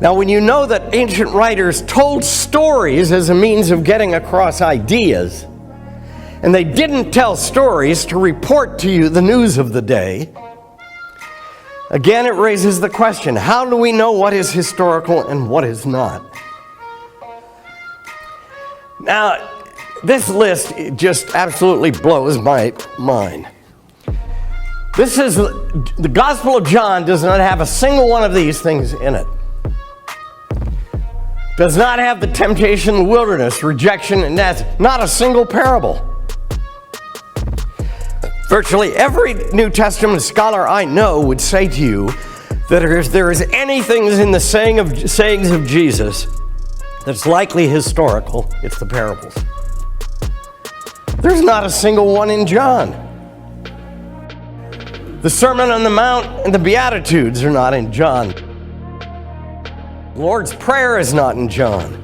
Now, when you know that ancient writers told stories as a means of getting across ideas, and they didn't tell stories to report to you the news of the day, again, it raises the question, how do we know what is historical and what is not? Now, this list just absolutely blows my mind. This is, the Gospel of John does not have a single one of these things in it. Does not have the temptation in the wilderness, rejection, and death. Not a single parable. Virtually every New Testament scholar I know would say to you that if there is anything in the sayings of Jesus that's likely historical, it's the parables. There's not a single one in John. The Sermon on the Mount and the Beatitudes are not in John. The Lord's Prayer is not in John.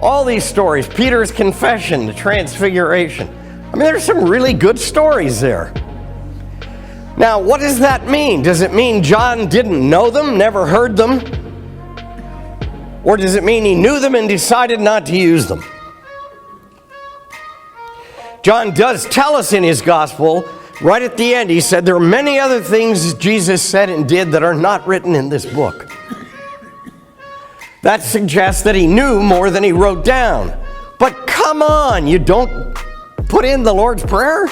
All these stories, Peter's confession, the Transfiguration. I mean, there's some really good stories there. Now, what does that mean? Does it mean John didn't know them, never heard them? Or does it mean he knew them and decided not to use them? John does tell us in his gospel, right at the end, he said, there are many other things Jesus said and did that are not written in this book. That suggests that he knew more than he wrote down. But come on, you don't put in the Lord's Prayer?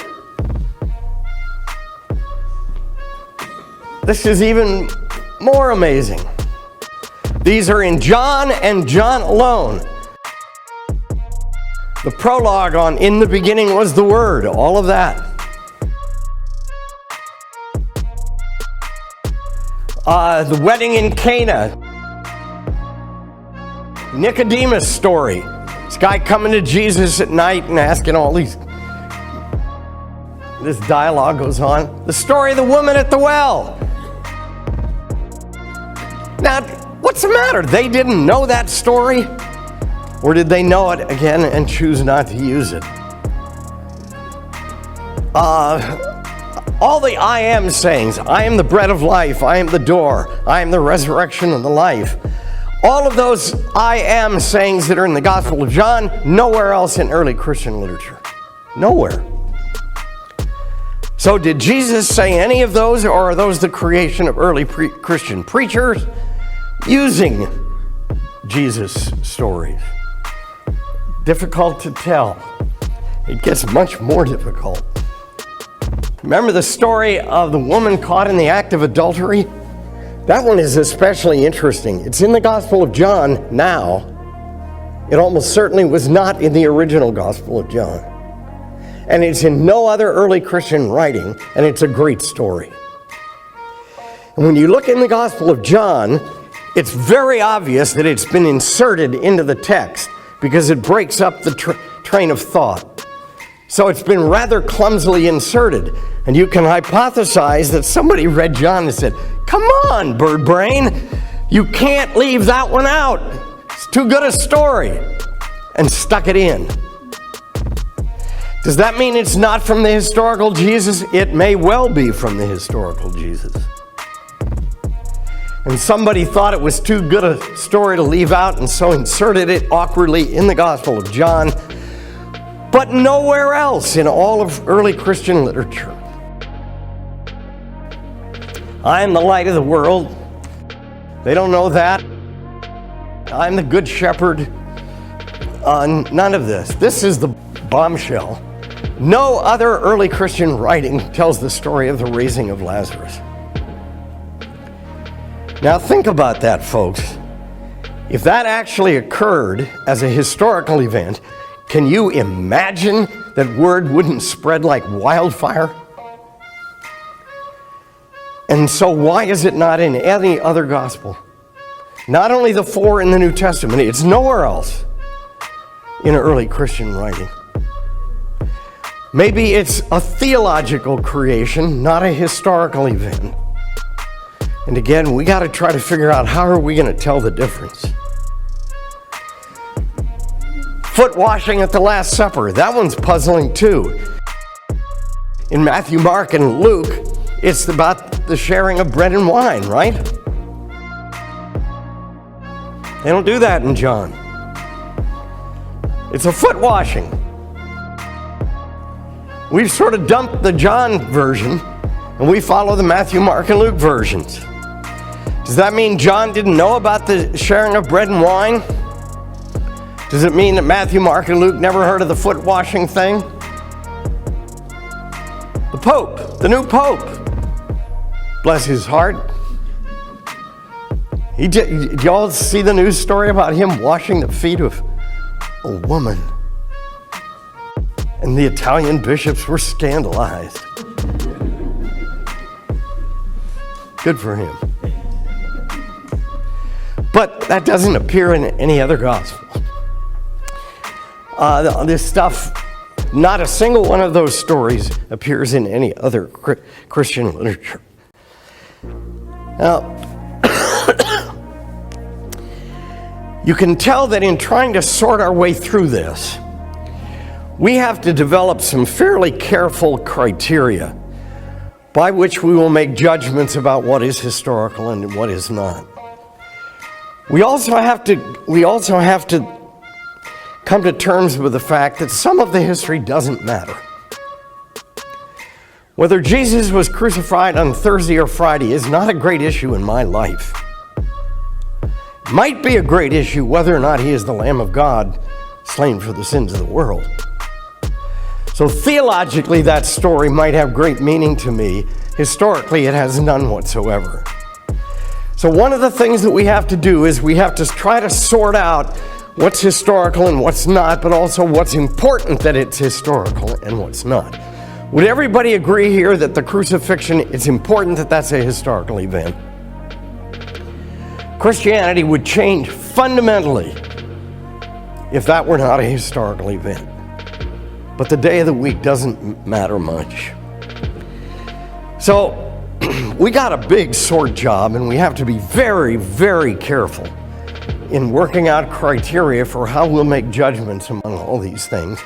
This is even more amazing. These are in John and John alone. The prologue on "In the beginning was the Word," all of that. The wedding in Cana. Nicodemus' story. This guy coming to Jesus at night and asking all these... This dialogue goes on. The story of the woman at the well. Now, what's the matter? They didn't know that story? Or did they know it again and choose not to use it? All the I am sayings, I am the bread of life, I am the door, I am the resurrection and the life. All of those I am sayings that are in the Gospel of John, nowhere else in early Christian literature. Nowhere. So did Jesus say any of those, or are those the creation of early Christian preachers using Jesus' stories? Difficult to tell. It gets much more difficult. Remember the story of the woman caught in the act of adultery? That one is especially interesting. It's in the Gospel of John now. It almost certainly was not in the original Gospel of John. And it's in no other early Christian writing, and it's a great story. And when you look in the Gospel of John, it's very obvious that it's been inserted into the text because it breaks up the train of thought. So it's been rather clumsily inserted. And you can hypothesize that somebody read John and said, come on, bird brain, you can't leave that one out. It's too good a story. And stuck it in. Does that mean it's not from the historical Jesus? It may well be from the historical Jesus. And somebody thought it was too good a story to leave out and so inserted it awkwardly in the Gospel of John, but nowhere else in all of early Christian literature. I am the light of the world. They don't know that. I'm the good shepherd. None of this. This is the bombshell. No other early Christian writing tells the story of the raising of Lazarus. Now think about that, folks. If that actually occurred as a historical event, can you imagine that word wouldn't spread like wildfire? And so why is it not in any other gospel? Not only the 4 in the New Testament, it's nowhere else in early Christian writing. Maybe it's a theological creation, not a historical event. And again, we got to try to figure out how are we going to tell the difference. Foot washing at the Last Supper, that one's puzzling too. In Matthew, Mark, and Luke, it's about the sharing of bread and wine, right? They don't do that in John. It's a foot washing. We've sort of dumped the John version, and we follow the Matthew, Mark, and Luke versions. Does that mean John didn't know about the sharing of bread and wine? Does it mean that Matthew, Mark, and Luke never heard of the foot washing thing? The Pope, the new Pope, bless his heart. Did y'all see the news story about him washing the feet of a woman? And the Italian bishops were scandalized. Good for him. But that doesn't appear in any other gospel. This stuff, not a single one of those stories appears in any other Christian literature. Now, you can tell that in trying to sort our way through this, we have to develop some fairly careful criteria by which we will make judgments about what is historical and what is not. We also have to come to terms with the fact that some of the history doesn't matter. Whether Jesus was crucified on Thursday or Friday is not a great issue in my life. It might be a great issue whether or not he is the Lamb of God slain for the sins of the world. So theologically, that story might have great meaning to me. Historically, it has none whatsoever. So one of the things that we have to do is we have to try to sort out what's historical and what's not, but also what's important that it's historical and what's not. Would everybody agree here that the crucifixion, it's important that that's a historical event? Christianity would change fundamentally if that were not a historical event. But the day of the week doesn't matter much. So we got a big sort job, and we have to be very, very careful in working out criteria for how we'll make judgments among all these things.